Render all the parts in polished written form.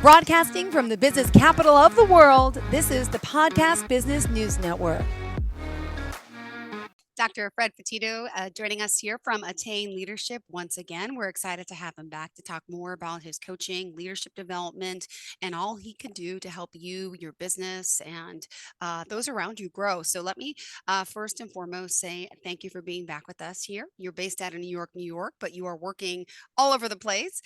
Broadcasting from the business capital of the world, this is the Podcast Business News Network. Dr. Fred Petito joining us here from Attain Leadership once again. We're excited to have him back to talk more about his coaching, leadership development, and all he can do to help you, your business, and those around you grow. So let me first and foremost say thank you for being back with us here. You're based out of New York, but you are working all over the place.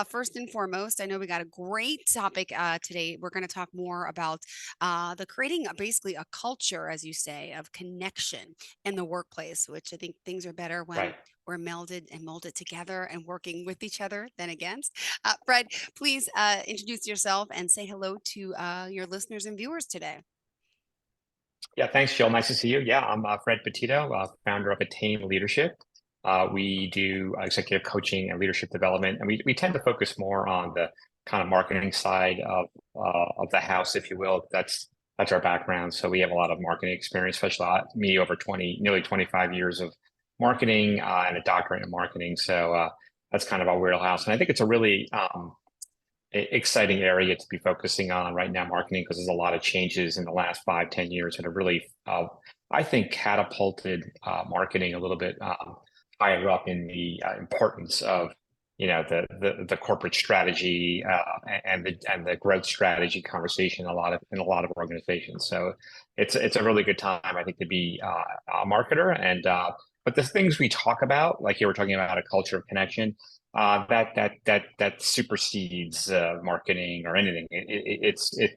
First and foremost, I know we got a great topic today. We're going to talk more about the creating basically a culture, as you say, of connection in the workplace, which I think things are better when Right. we're melded and molded together and working with each other than against. Fred, please introduce yourself and say hello to your listeners and viewers today. Yeah, thanks, Jill. Nice to see you. Yeah, I'm Fred Petito, founder of Attain Leadership. We do executive coaching and leadership development, and we tend to focus more on the kind of marketing side of the house, if you will. That's our background. So we have a lot of marketing experience, especially me over nearly 25 years of marketing and a doctorate in marketing. So that's kind of our wheelhouse, and I think it's a really exciting area to be focusing on right now, marketing, because there's a lot of changes in the last 5-10 years that have really, I think, catapulted marketing a little bit higher up in the importance of the corporate strategy and the growth strategy conversation in a lot of organizations. So it's a really good time, I think, to be a marketer. And but the things we talk about, like you were talking about, a culture of connection, that supersedes marketing or anything.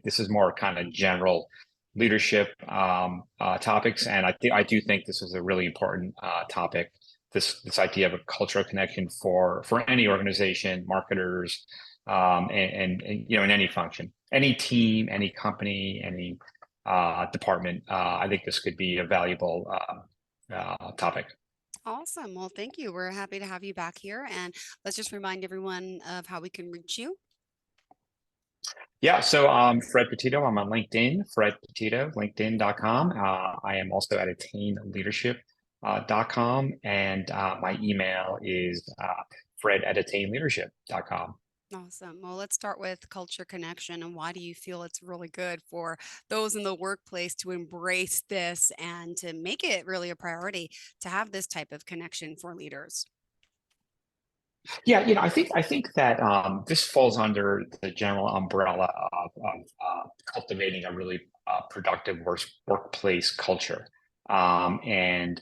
This is more kind of general leadership topics, and I do think this is a really important topic. This idea of a culture of connection for any organization, marketers, and in any function, any team, any company, any department. I think this could be a valuable topic. Awesome. Well, thank you. We're happy to have you back here. And let's just remind everyone of how we can reach you. Yeah, so Fred Petito. I'm on LinkedIn, Fred Petito, LinkedIn.com. I am also at attainleadership.com, and my email is fred@attainleadership.com. Awesome. Well, let's start with culture connection. And why do you feel it's really good for those in the workplace to embrace this and to make it really a priority to have this type of connection for leaders? Yeah, I think that this falls under the general umbrella of cultivating a really productive workplace culture, and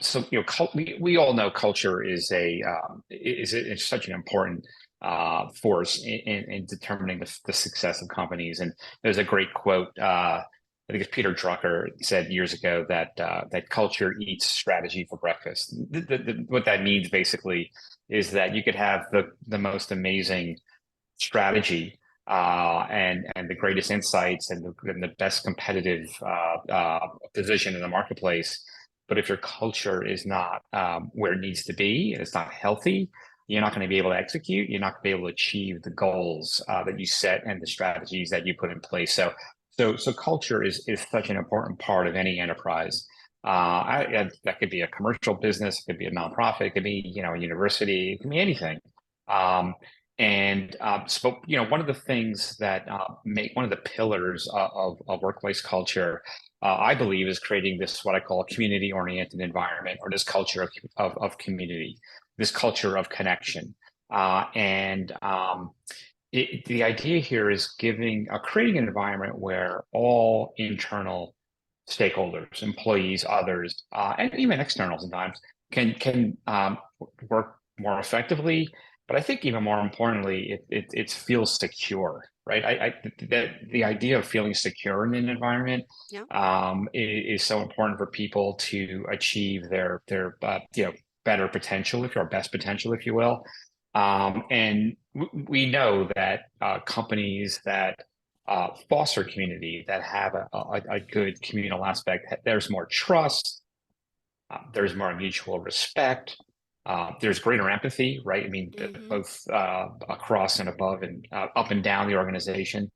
so we all know culture is it's such an important force in determining the success of companies. And there's a great quote. I think it's Peter Drucker said years ago that that culture eats strategy for breakfast. What that means basically is that you could have the most amazing strategy and the greatest insights and the best competitive position in the marketplace, but if your culture is not where it needs to be, and it's not healthy, you're not going to be able to execute. You're not going to be able to achieve the goals that you set and the strategies that you put in place. So culture is such an important part of any enterprise. That could be a commercial business, it could be a nonprofit, it could be a university, it can be anything. So one of the things that make one of the pillars of workplace culture, I believe, is creating this what I call a community-oriented environment, or this culture of community, this culture of connection, the idea here is creating an environment where all internal stakeholders, employees, others, and even external sometimes can work more effectively. But I think even more importantly, it feels secure, right? The idea of feeling secure in an environment is so important for people to achieve their better potential, or best potential, if you will. And we know that companies that foster community, that have a good communal aspect, there's more trust, there's more mutual respect, there's greater empathy, right? I mean, both across and above and up and down the organization.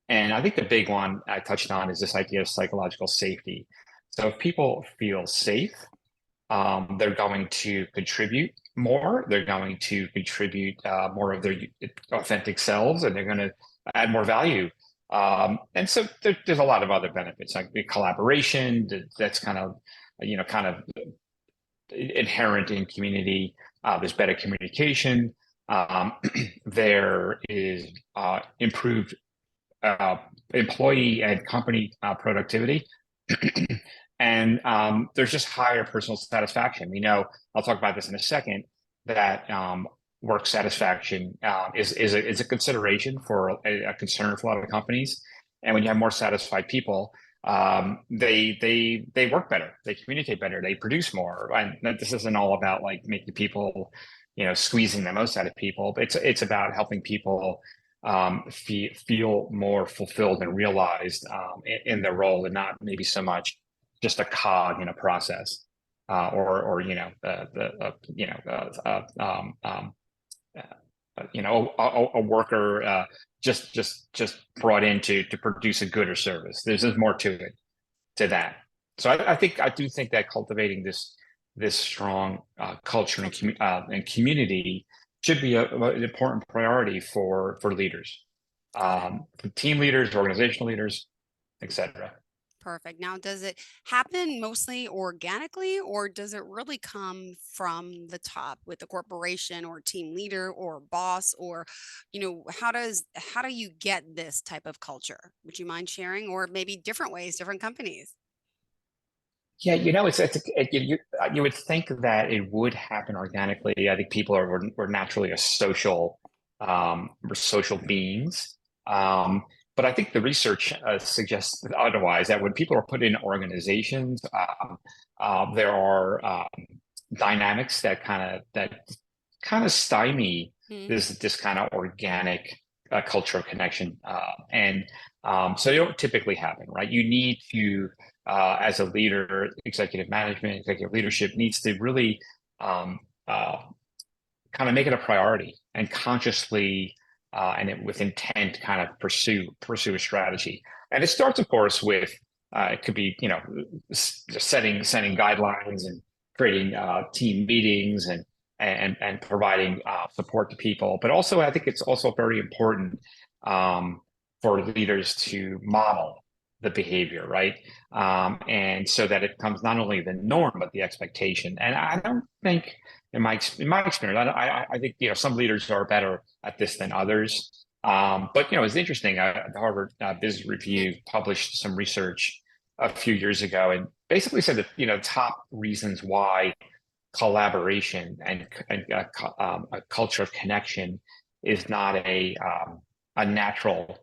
And I think the big one I touched on is this idea of psychological safety. So if people feel safe, they're going to contribute more. They're going to contribute more of their authentic selves, and they're going to add more value. And so there's a lot of other benefits, like the collaboration that's kind of, kind of inherent in community. There's better communication. There is improved employee and company productivity. And there's just higher personal satisfaction. We know, I'll talk about this in a second, that work satisfaction is a consideration for a concern for a lot of companies. And when you have more satisfied people, they work better, they communicate better, they produce more. And this isn't all about like making people, squeezing the most out of people, but it's about helping people feel more fulfilled and realized in their role, and not maybe so much just a cog in a process, or a worker just brought in to produce a good or service. There's more to that. So I do think that cultivating this strong culture and community should be an important priority for leaders, team leaders, organizational leaders, etc. Perfect. Now, does it happen mostly organically, or does it really come from the top with the corporation or team leader or boss, or, how do you get this type of culture? Would you mind sharing, or maybe different ways, different companies? Yeah, you would think that it would happen organically. I think people we're naturally we're social beings. But I think the research suggests otherwise, that when people are put in organizations, there are dynamics that kind of stymie this kind of organic culture of connection, and so they don't typically happen, right? You need to, as a leader, executive management, executive leadership needs to really kind of make it a priority and consciously with intent kind of pursue a strategy. And it starts, of course, with it could be setting guidelines and creating team meetings and providing support to people. But also, I think it's also very important for leaders to model the behavior, right? And so that it becomes not only the norm but the expectation. And I don't think, in my experience, I think some leaders are better at this than others. But it's interesting. The Harvard Business Review published some research a few years ago, and basically said that top reasons why collaboration and a culture of connection is not a natural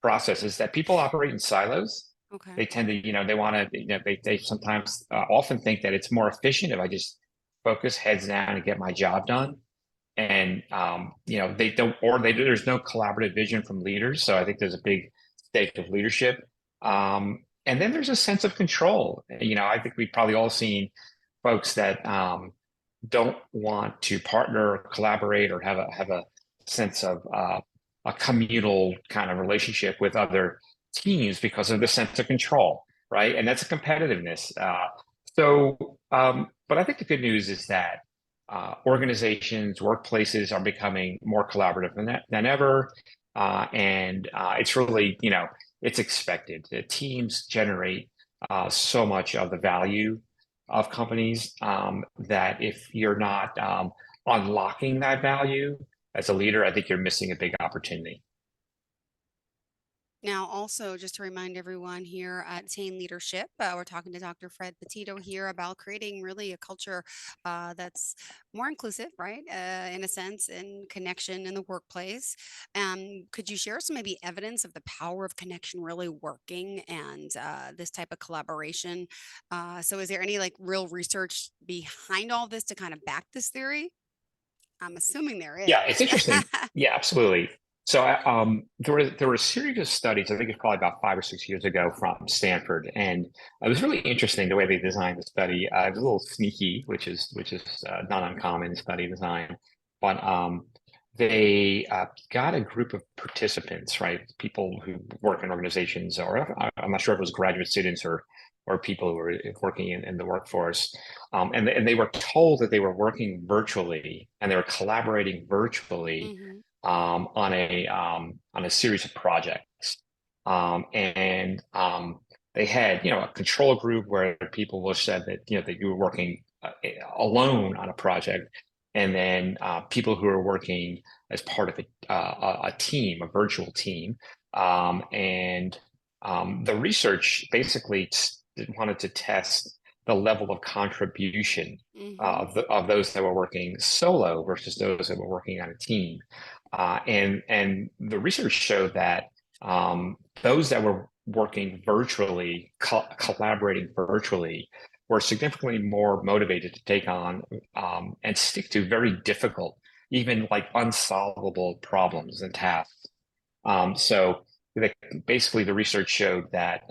process is that people operate in silos. Okay. They tend to, they want to, they sometimes often think that it's more efficient if I just focus heads down and get my job done. And, they don't, there's no collaborative vision from leaders. So I think there's a big stake of leadership. And then there's a sense of control. I think we've probably all seen folks that don't want to partner or collaborate or have a sense of a communal kind of relationship with other teams because of the sense of control, right? And that's a competitiveness. But I think the good news is that organizations, workplaces are becoming more collaborative than ever. And it's really, it's expected. The teams generate so much of the value of companies that if you're not unlocking that value as a leader, I think you're missing a big opportunity. Now, also, just to remind everyone here at Attain Leadership, we're talking to Dr. Fred Petito here about creating really a culture that's more inclusive, right? In a sense, in connection in the workplace. Could you share some maybe evidence of the power of connection really working and this type of collaboration? So is there any like real research behind all this to kind of back this theory? I'm assuming there is. Yeah, it's interesting. Yeah, absolutely. So there were a series of studies, I think it's probably about 5 or 6 years ago, from Stanford, and it was really interesting the way they designed the study. It was a little sneaky, which is not uncommon in study design, but they got a group of participants, right? People who work in organizations, or I'm not sure if it was graduate students or people who were working in the workforce, and they were told that they were working virtually and they were collaborating virtually Mm-hmm. on a series of projects, and they had a control group where people were said that that you were working alone on a project, and then people who are working as part of a team, a virtual team. And the research basically wanted to test the level of contribution Mm-hmm. of those that were working solo versus those that were working on a team. And the research showed that those that were working virtually, collaborating virtually, were significantly more motivated to take on and stick to very difficult, even like unsolvable problems and tasks. So basically, the research showed that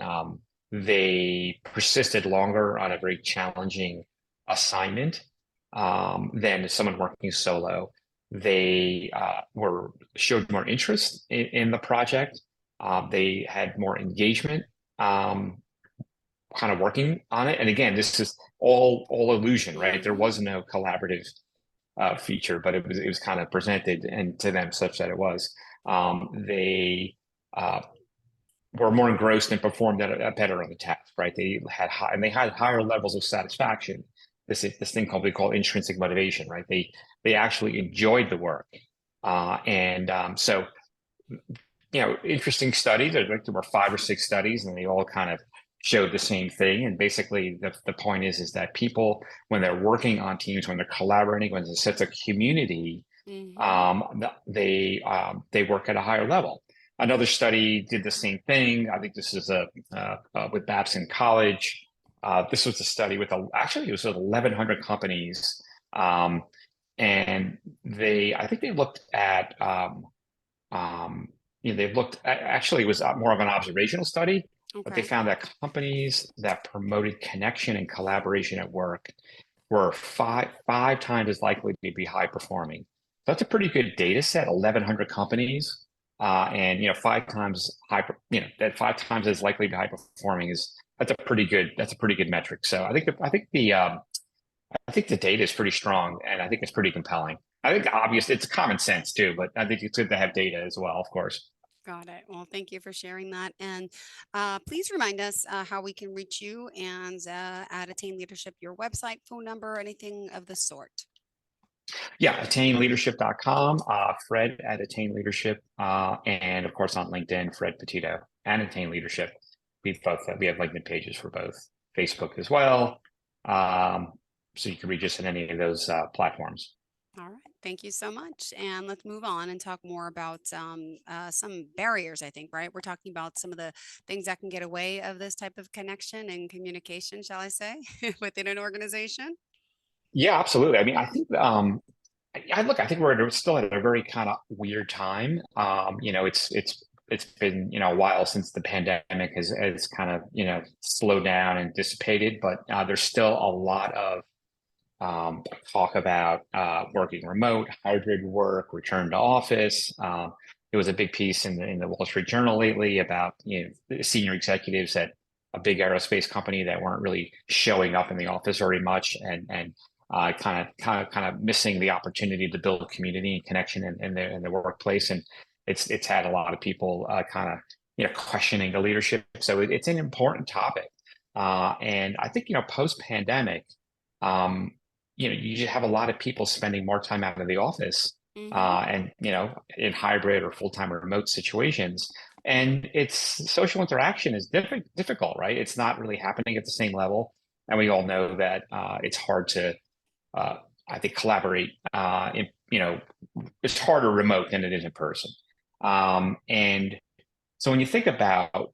they persisted longer on a very challenging assignment than someone working solo. They showed more interest in the project. They had more engagement. Kind of working on it. And again, this is all illusion, right? There Mm-hmm. was no collaborative feature, but it was kind of presented and to them such that it was. They were more engrossed and performed better on the task, right? They had higher levels of satisfaction. This thing we call intrinsic motivation, right? They actually enjoyed the work, and interesting studies. There were 5 or 6 studies, and they all kind of showed the same thing. And basically, the point is that people, when they're working on teams, when they're collaborating, when there's a sense of community, Mm-hmm. they work at a higher level. Another study did the same thing. I think this is with Babson College. This was a study actually it was with 1,100 companies, and I think they looked at actually, it was more of an observational study, but they Okay. found that companies that promoted connection and collaboration at work were five times as likely to be high performing. That's a pretty good data set, 1,100 companies, and 5 times that 5 times as likely to be high performing that's a pretty good metric. So I think the data is pretty strong, and I think it's pretty compelling. I think obvious it's common sense too, but I think it's good to have data as well, of course. Got it. Well, thank you for sharing that. And please remind us how we can reach you and at Attain Leadership, your website, phone number, anything of the sort. Yeah, attainleadership.com, Fred at Attain Leadership, and of course on LinkedIn, Fred Petito and Attain Leadership. We have LinkedIn pages for both, Facebook as well. So you can reach us in any of those platforms. All right. Thank you so much. And let's move on and talk more about some barriers, I think, right? We're talking about some of the things that can get away of this type of connection and communication, shall I say, within an organization. Yeah, absolutely. I mean, I think I think we're still at a very kind of weird time. It's been a while since the pandemic has kind of slowed down and dissipated, but there's still a lot of talk about working remote, hybrid work, return to office. It was a big piece in the Wall Street Journal lately about the senior executives at a big aerospace company that weren't really showing up in the office very much, and kind of missing the opportunity to build community and connection in the workplace. And it's had a lot of people kind of questioning the leadership. So it's an important topic, and I think post pandemic. You just have a lot of people spending more time out of the office, Mm-hmm. and in hybrid or full-time or remote situations, and it's social interaction is difficult, right? It's not really happening at the same level, and we all know that it's hard to uh, I think collaborate it's harder remote than it is in person, and so when you think about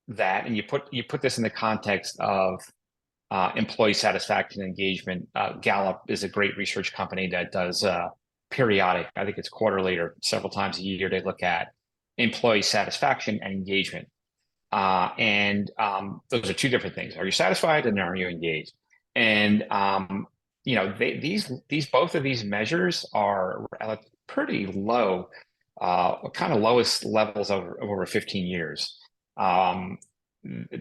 that and you put this in the context of employee satisfaction and engagement. Gallup is a great research company that does periodic, I think it's quarterly or several times a year, they look at employee satisfaction and engagement. And those are two different things. Are you satisfied and are you engaged? And these both of these measures are pretty low, kind of lowest levels of over 15 years.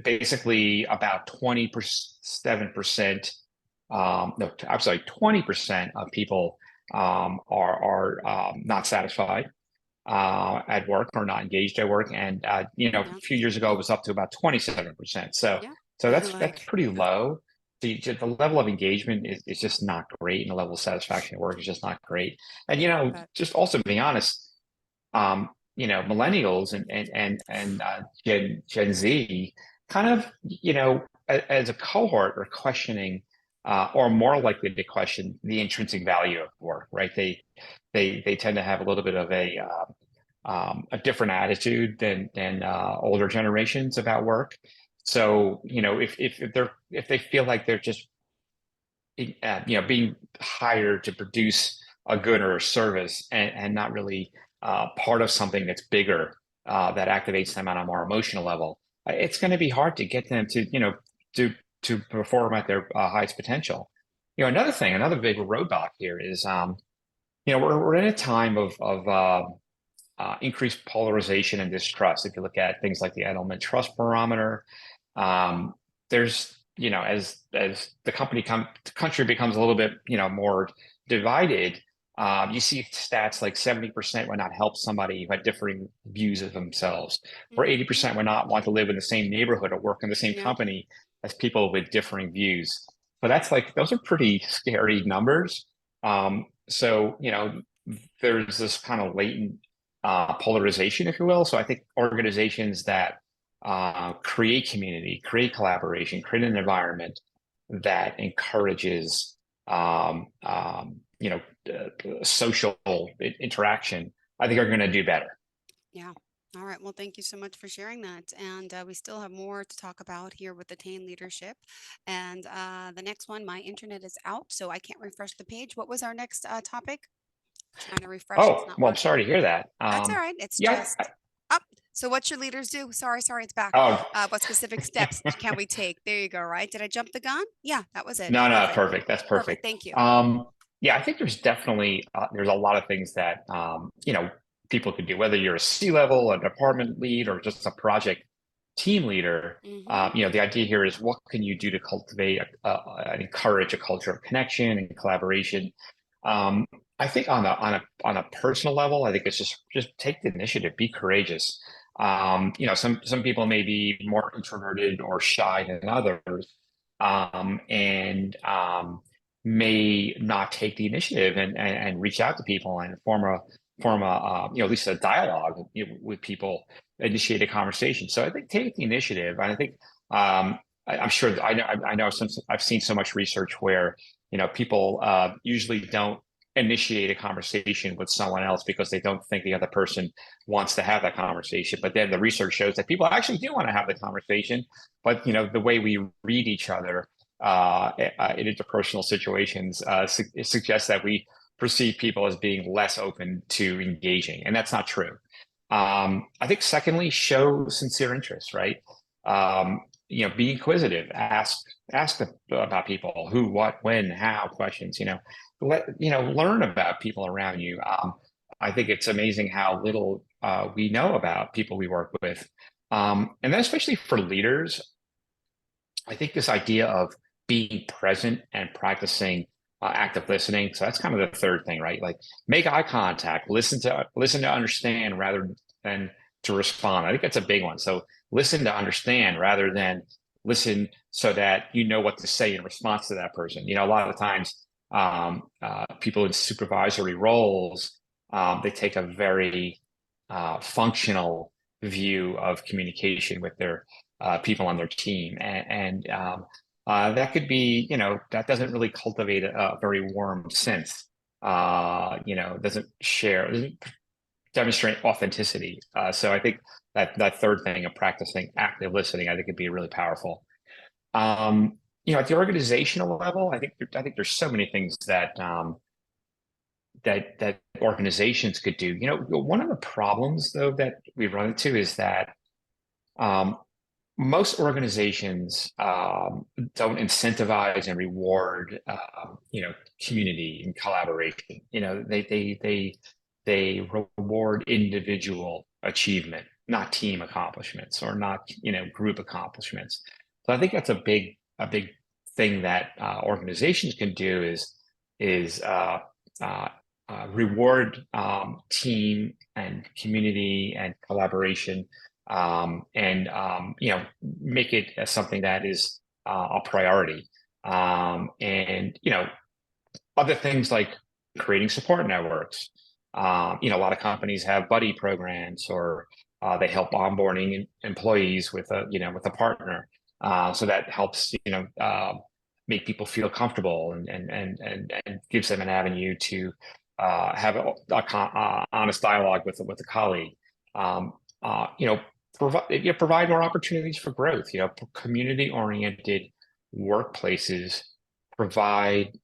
Basically about 27%, no, I'm sorry, 20% of people are not satisfied at work or not engaged at work. And a few years ago, it was up to about 27%. So Yeah. that's pretty low. The level of engagement is just not great, and the level of satisfaction at work is just not great. And just also being honest, millennials and Gen Z kind of, as a cohort are questioning or more likely to question the intrinsic value of work, right? They tend to have a little bit of a different attitude than older generations about work. So, if they feel like they're just being hired to produce a good or a service and not really part of something that's bigger that activates them on a more emotional level, it's going to be hard to get them to perform at their highest potential. Another big roadblock here is we're in a time of increased polarization and distrust. If you look at things like the Edelman Trust Barometer, there's as the country becomes a little bit more divided, you see stats like 70% would not help somebody who had differing views of themselves, or 80% would not want to live in the same neighborhood or work in the same company as people with differing views. So those are pretty scary numbers. So there's this kind of latent polarization, if you will. So I think organizations that create community, create collaboration, create an environment that encourages social interaction, I think are going to do better. Yeah. All right. Well, thank you so much for sharing that. And we still have more to talk about here with Attain Leadership. And the next one, my internet is out, so I can't refresh the page. What was our next topic? Trying to refresh. It's Oh, not well, I'm working. sorry to hear that. That's all right. It's just up. So what should leaders do? Sorry, it's back. Oh, What specific steps can we take? There you go, right? Did I jump the gun? Yeah, that was it. no, Perfect. perfect. That's perfect. Thank you. Yeah, I think there's definitely there's a lot of things that people could do, whether you're a C-level, a department lead, or just a project team leader. The idea here is what can you do to cultivate and encourage a culture of connection and collaboration. I think on a personal level, I think it's just take the initiative, be courageous. Some people may be more introverted or shy than others, and may not take the initiative and reach out to people and form a at least a dialogue with people, initiate a conversation. So I think take the initiative, and I think I'm sure I know I've seen so much research where people usually don't initiate a conversation with someone else because they don't think the other person wants to have that conversation. But then the research shows that people actually do want to have the conversation, but the way we read each other in interpersonal situations suggests that we perceive people as being less open to engaging, and that's not true. I think secondly, show sincere interest, right? Be inquisitive, ask about people, who, what, when, how, questions, learn about people around you. I think it's amazing how little we know about people we work with. And then especially for leaders, I think this idea of being present and practicing active listening. So that's kind of the third thing, right? Like make eye contact, listen to understand rather than to respond. I think that's a big one. So listen to understand rather than listen so that you know what to say in response to that person. A lot of the times people in supervisory roles, they take a very functional view of communication with their people on their team, and that could be, that doesn't really cultivate a very warm sense. Doesn't demonstrate authenticity. So I think that third thing of practicing active listening, I think could be really powerful. At the organizational level, I think there's so many things that that organizations could do. One of the problems though that we run into is that most organizations don't incentivize and reward, community and collaboration. They reward individual achievement, not team accomplishments or not, group accomplishments. So I think that's a big thing that organizations can do is uh, reward team and community and collaboration, and make it as something that is a priority. And other things like creating support networks. A lot of companies have buddy programs, or they help onboarding employees with a partner. So that helps make people feel comfortable, and gives them an avenue to have a honest dialogue with a colleague. Um, provide more opportunities for growth. Community-oriented workplaces provide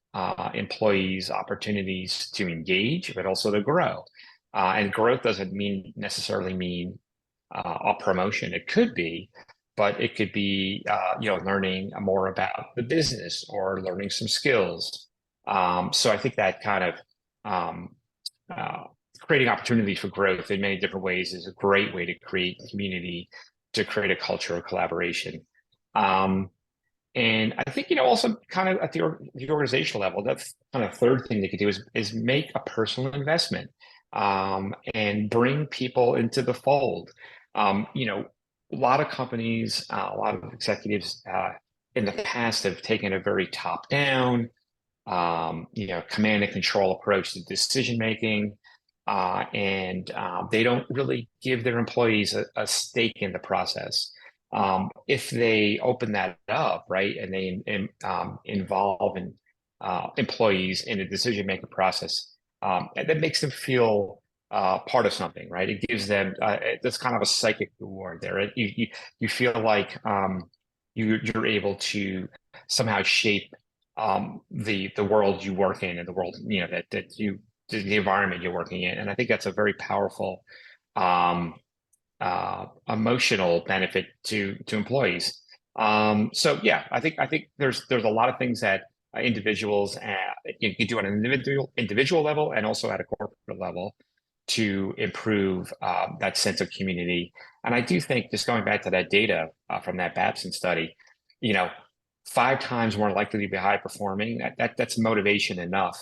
employees opportunities to engage, but also to grow. And growth doesn't necessarily mean a promotion. It could be, but it could be learning more about the business or learning some skills. So I think that kind of um, creating opportunities for growth in many different ways is a great way to create community, to create a culture of collaboration. And I think, also kind of at the organizational level, that's kind of third thing they could do is make a personal investment, and bring people into the fold. A lot of companies, a lot of executives in the past have taken a very top-down, command and control approach to decision making, and they don't really give their employees a stake in the process. If they open that up, right, and they involve employees in the decision-making process, that makes them feel part of something, right? It gives them that's kind of a psychic reward there. Right? You feel like you're able to somehow shape the world you work in, and the world the environment you're working in, and I think that's a very powerful emotional benefit to employees. So yeah, I think there's a lot of things that individuals you can do on an individual level and also at a corporate level to improve that sense of community. And I do think, just going back to that data from that Babson study, 5 times more likely to be high performing. That's motivation enough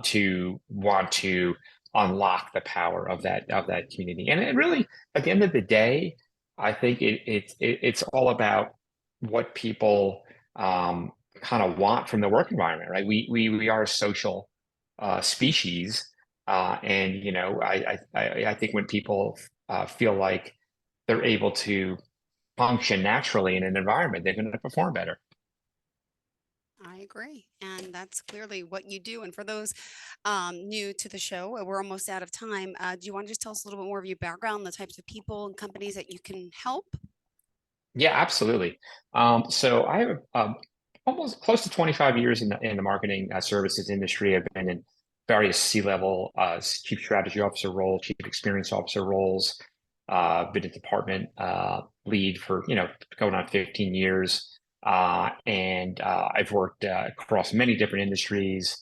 to want to unlock the power of that community. And it really, at the end of the day, I think it's all about what people kind of want from the work environment, right? We are a social species, and I think when people feel like they're able to function naturally in an environment, they're going to perform better. I agree. And that's clearly what you do. And for those new to the show, we're almost out of time. Do you want to just tell us a little bit more of your background, the types of people and companies that you can help? Yeah, absolutely. So I have almost close to 25 years in the marketing services industry. I've been in various C-level chief strategy officer roles, chief experience officer roles. Been a department lead for going on 15 years, and I've worked across many different industries,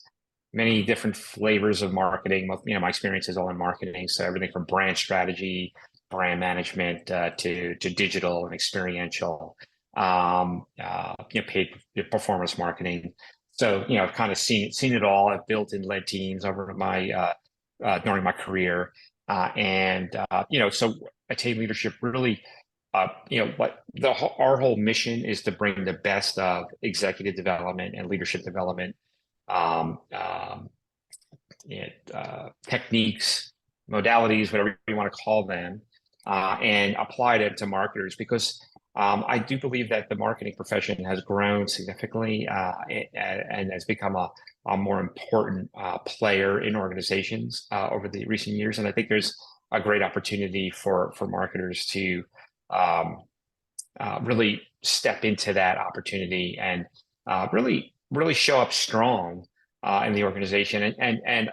many different flavors of marketing. My experience is all in marketing, so everything from brand strategy, brand management, to digital and experiential, paid performance marketing. So I've kind of seen it all. I've built and led teams over my during my career, so Attain Leadership really, our whole mission is to bring the best of executive development and leadership development, um, um, techniques, modalities, whatever you want to call them, and apply them to marketers, because I do believe that the marketing profession has grown significantly, and has become a more important player in organizations over the recent years. And I think there's a great opportunity for marketers to really step into that opportunity and really show up strong in the organization. And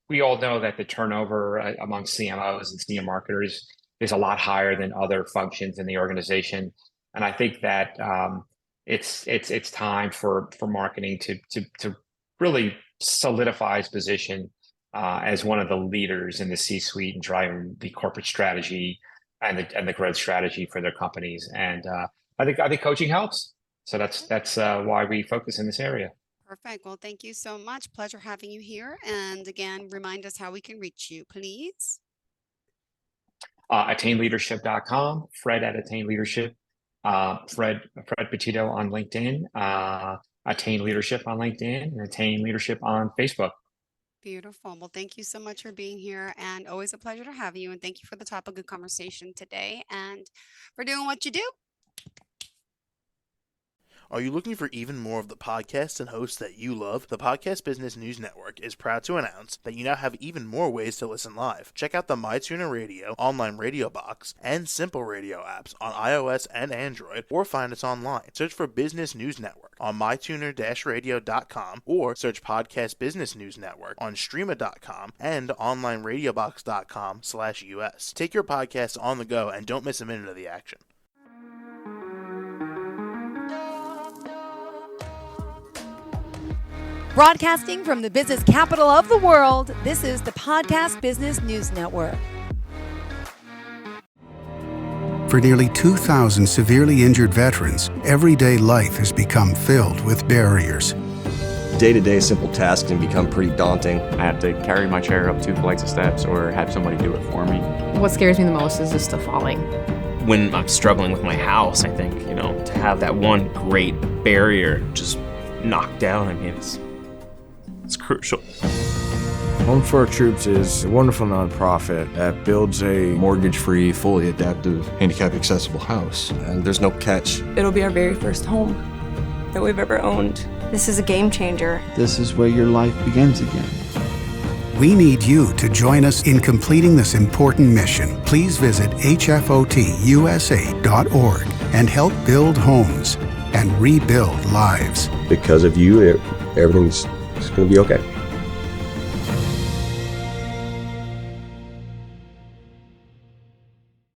we all know that the turnover among CMOs and senior marketers is a lot higher than other functions in the organization. And I think that it's time for marketing to really solidify its position as one of the leaders in the C-suite and driving the corporate strategy and the growth strategy for their companies. And I think coaching helps. So that's why we focus in this area. Perfect. Well, thank you so much. Pleasure having you here. And again, remind us how we can reach you, please. AttainLeadership.com, Fred at Attain Leadership, Fred Petito on LinkedIn, Attain Leadership on LinkedIn, and Attain Leadership on Facebook. Beautiful. Well, thank you so much for being here, and always a pleasure to have you. And thank you for the topic of conversation today and for doing what you do. Are you looking for even more of the podcasts and hosts that you love? The Podcast Business News Network is proud to announce that you now have even more ways to listen live. Check out the MyTuner Radio, online radio box, and Simple Radio apps on iOS and Android, or find us online. Search for Business News Network on mytuner-radio.com, or search Podcast Business News Network on streama.com and onlineradiobox.com/US. Take your podcast on the go and don't miss a minute of the action. Broadcasting from the business capital of the world, this is the Podcast Business News Network. For nearly 2,000 severely injured veterans, everyday life has become filled with barriers. Day-to-day simple tasks can become pretty daunting. I have to carry my chair up 2 flights of steps or have somebody do it for me. What scares me the most is just the falling. When I'm struggling with my house, I think, to have that one great barrier just knocked down, it's crucial. Home for Our Troops is a wonderful nonprofit that builds a mortgage-free, fully adaptive, handicap-accessible house. And there's no catch. It'll be our very first home that we've ever owned. This is a game changer. This is where your life begins again. We need you to join us in completing this important mission. Please visit hfotusa.org and help build homes and rebuild lives. Because of you, everything's going to be okay.